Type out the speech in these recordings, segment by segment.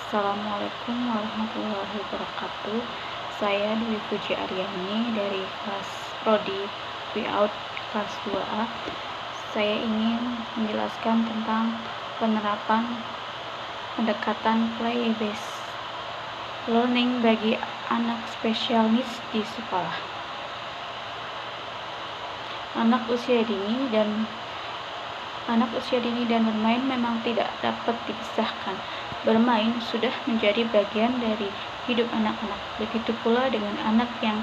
Assalamualaikum warahmatullahi wabarakatuh. Saya Dwi Puji Aryani dari kelas Prodi PIAUD kelas 2A. Saya ingin menjelaskan tentang penerapan pendekatan play-based learning bagi anak special needs di sekolah. Anak usia dini dan bermain memang tidak dapat dipisahkan. Bermain sudah menjadi bagian dari hidup anak-anak. Begitu pula dengan anak yang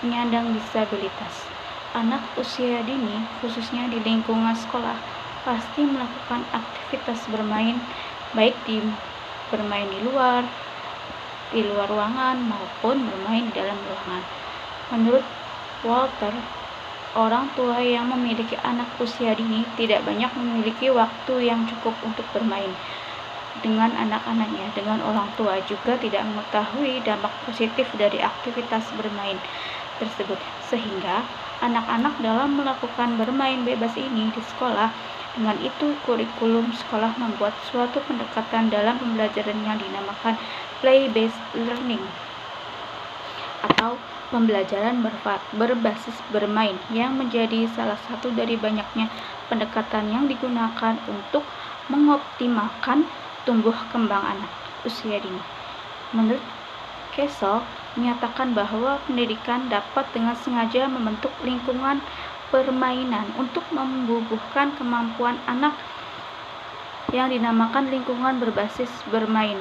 penyandang disabilitas. Anak usia dini, khususnya di lingkungan sekolah, pasti melakukan aktivitas bermain, baik bermain di luar ruangan maupun bermain di dalam ruangan. Menurut Walter, orang tua yang memiliki anak usia dini tidak banyak memiliki waktu yang cukup untuk bermain dengan anak-anaknya. Dengan orang tua juga tidak mengetahui dampak positif dari aktivitas bermain tersebut, sehingga anak-anak dalam melakukan bermain bebas ini di sekolah. Dengan itu, kurikulum sekolah membuat suatu pendekatan dalam pembelajaran yang dinamakan play-based learning atau pembelajaran berbasis bermain, yang menjadi salah satu dari banyaknya pendekatan yang digunakan untuk mengoptimalkan tumbuh kembang anak usia dini. Menurut Kessel menyatakan bahwa pendidikan dapat dengan sengaja membentuk lingkungan permainan untuk membubuhkan kemampuan anak yang dinamakan lingkungan berbasis bermain.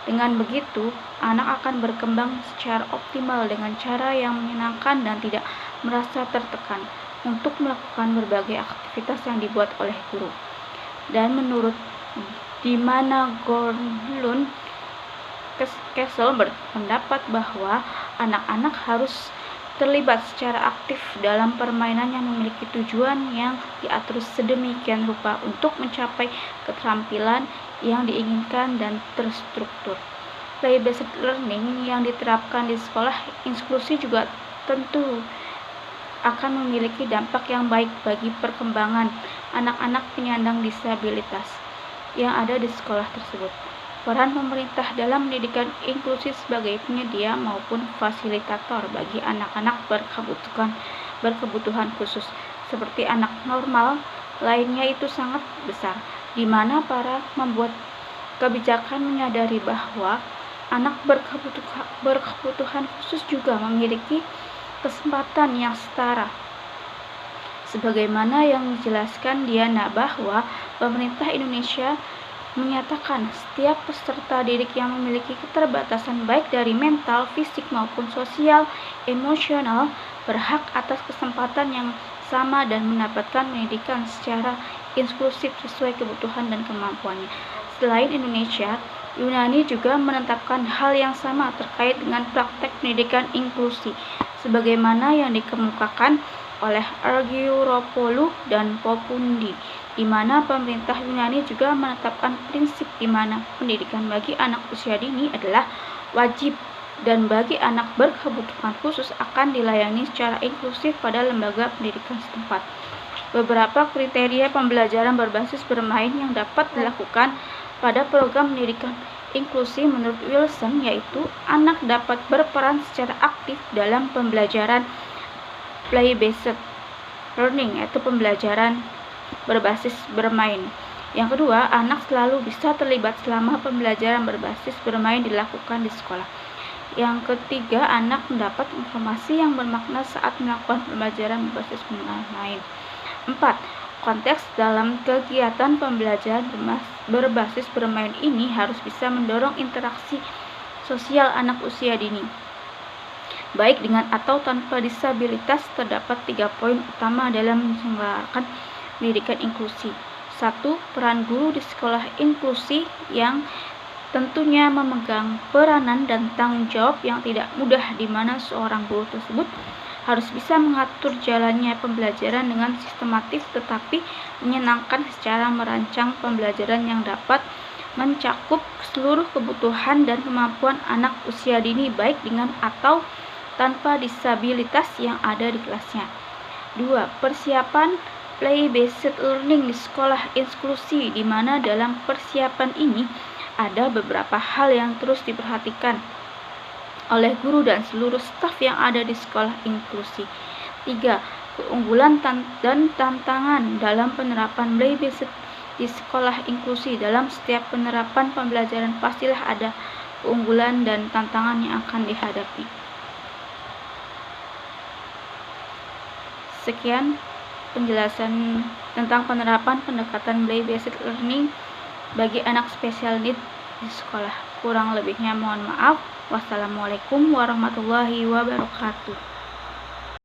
Dengan begitu, anak akan berkembang secara optimal dengan cara yang menyenangkan dan tidak merasa tertekan untuk melakukan berbagai aktivitas yang dibuat oleh guru. Dan menurut Dimana Gorlund, Kessel berpendapat bahwa anak-anak harus terlibat secara aktif dalam permainan yang memiliki tujuan yang diatur sedemikian rupa untuk mencapai keterampilan yang diinginkan dan terstruktur. Play-based learning yang diterapkan di sekolah inklusi juga tentu akan memiliki dampak yang baik bagi perkembangan anak-anak penyandang disabilitas yang ada di sekolah tersebut. Peran pemerintah dalam pendidikan inklusi sebagai penyedia maupun fasilitator bagi anak-anak berkebutuhan khusus seperti anak normal lainnya itu sangat besar, di mana para membuat kebijakan menyadari bahwa anak berkebutuhan khusus juga memiliki kesempatan yang setara. Sebagaimana yang dijelaskan Diana, bahwa pemerintah Indonesia menyatakan setiap peserta didik yang memiliki keterbatasan baik dari mental, fisik maupun sosial, emosional berhak atas kesempatan yang sama dan mendapatkan pendidikan secara inklusif sesuai kebutuhan dan kemampuannya. Selain Indonesia, Yunani juga menetapkan hal yang sama terkait dengan praktek pendidikan inklusi, sebagaimana yang dikemukakan oleh Argyropoulou dan Popundi, di mana pemerintah Yunani juga menetapkan prinsip di mana pendidikan bagi anak usia dini adalah wajib dan bagi anak berkebutuhan khusus akan dilayani secara inklusif pada lembaga pendidikan setempat. Beberapa kriteria pembelajaran berbasis bermain yang dapat dilakukan pada program pendidikan inklusi menurut Wilson yaitu anak dapat berperan secara aktif dalam pembelajaran play-based learning, yaitu pembelajaran berbasis bermain. Yang kedua, anak selalu bisa terlibat selama pembelajaran berbasis bermain dilakukan di sekolah. Yang ketiga, anak mendapat informasi yang bermakna saat melakukan pembelajaran berbasis bermain. 4. Konteks dalam kegiatan pembelajaran berbasis bermain ini harus bisa mendorong interaksi sosial anak usia dini, baik dengan atau tanpa disabilitas. Terdapat 3 poin utama dalam menyelenggarakan pendidikan inklusi. 1. Peran guru di sekolah inklusi yang tentunya memegang peranan dan tanggung jawab yang tidak mudah, di mana seorang guru tersebut harus bisa mengatur jalannya pembelajaran dengan sistematis tetapi menyenangkan secara merancang pembelajaran yang dapat mencakup seluruh kebutuhan dan kemampuan anak usia dini baik dengan atau tanpa disabilitas yang ada di kelasnya. 2. Persiapan play-based learning di sekolah inklusi, di mana dalam persiapan ini Ada beberapa hal yang terus diperhatikan oleh guru dan seluruh staf yang ada di sekolah inklusi. 3. Keunggulan dan tantangan dalam penerapan Play Basic di sekolah inklusi. Dalam setiap penerapan pembelajaran pastilah ada keunggulan dan tantangan yang akan dihadapi. Sekian penjelasan tentang penerapan pendekatan Play Basic Learning bagi anak special need di sekolah. Kurang lebihnya mohon maaf. Wassalamualaikum warahmatullahi wabarakatuh.